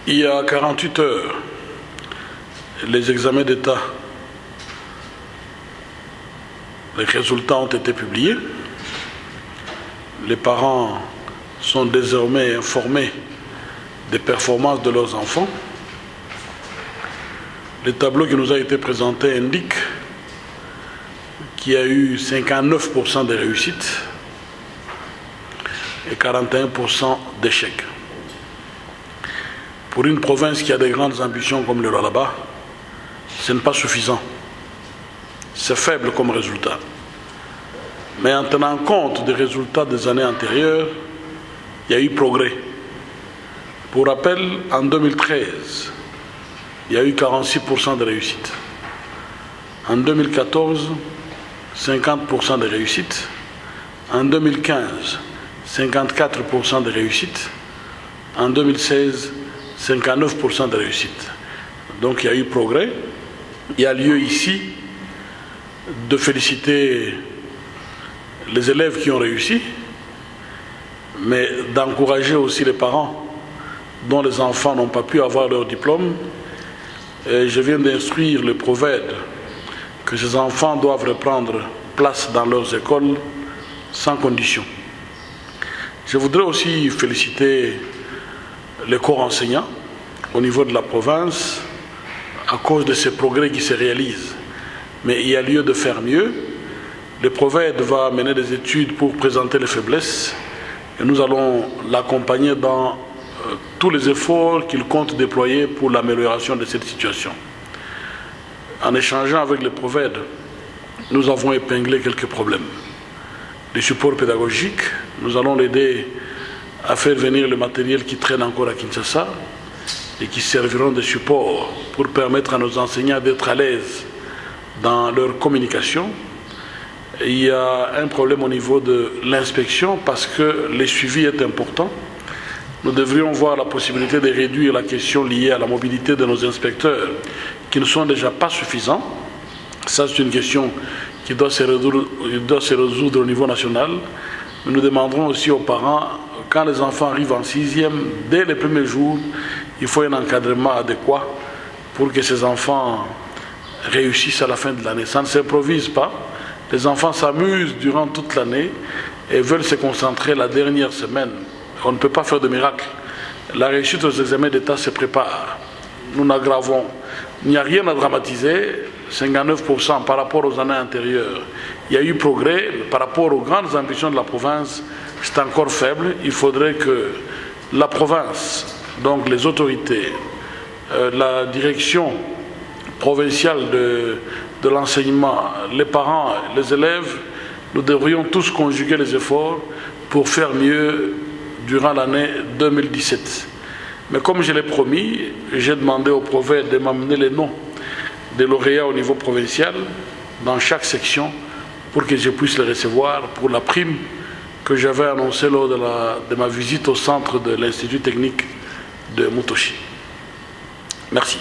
Il y a 48 heures, les examens d'État, les résultats ont été publiés. Les parents sont désormais informés des performances de leurs enfants. Le tableau qui nous a été présenté indique qu'il y a eu 59% de réussites et 41% d'échecs. Pour une province qui a des grandes ambitions comme le Lualaba, ce n'est pas suffisant. C'est faible comme résultat. Mais en tenant compte des résultats des années antérieures, il y a eu progrès. Pour rappel, en 2013, il y a eu 46% de réussite. En 2014, 50% de réussite. En 2015, 54% de réussite. En 2016, 59% de réussite. Donc il y a eu progrès. Il y a lieu ici de féliciter les élèves qui ont réussi, mais d'encourager aussi les parents dont les enfants n'ont pas pu avoir leur diplôme. Et je viens d'instruire le prophète que ces enfants doivent reprendre place dans leurs écoles sans condition. Je voudrais aussi féliciter les corps enseignants au niveau de la province à cause de ces progrès qui se réalisent. Mais il y a lieu de faire mieux. Le prophète va mener des études pour présenter les faiblesses et nous allons l'accompagner dans tous les efforts qu'il compte déployer pour l'amélioration de cette situation. En échangeant avec le prophète, nous avons épinglé quelques problèmes. Le support pédagogique, nous allons l'aider à faire venir le matériel qui traîne encore à Kinshasa et qui serviront de support pour permettre à nos enseignants d'être à l'aise dans leur communication. Il y a un problème au niveau de l'inspection parce que le suivi est important. Nous devrions voir la possibilité de réduire la question liée à la mobilité de nos inspecteurs qui ne sont déjà pas suffisants. Ça, c'est une question qui doit se résoudre au niveau national. Mais nous demanderons aussi aux parents, quand les enfants arrivent en 6e, dès les premiers jours, il faut un encadrement adéquat pour que ces enfants réussissent à la fin de l'année. Ça ne s'improvise pas. Les enfants s'amusent durant toute l'année et veulent se concentrer la dernière semaine. On ne peut pas faire de miracle. La réussite aux examens d'État se prépare. Nous n'aggravons. Il n'y a rien à dramatiser. 59% par rapport aux années antérieures. Il y a eu progrès. Par rapport aux grandes ambitions de la province, c'est encore faible. Il faudrait que la province, donc les autorités, la direction provinciale de l'enseignement, les parents, les élèves, nous devrions tous conjuguer les efforts pour faire mieux durant l'année 2017. Mais comme je l'ai promis, j'ai demandé au prophète de m'amener les noms des lauréats au niveau provincial dans chaque section pour que je puisse les recevoir pour la prime que j'avais annoncée lors de ma visite au centre de l'Institut technique de Mutoshi. Merci.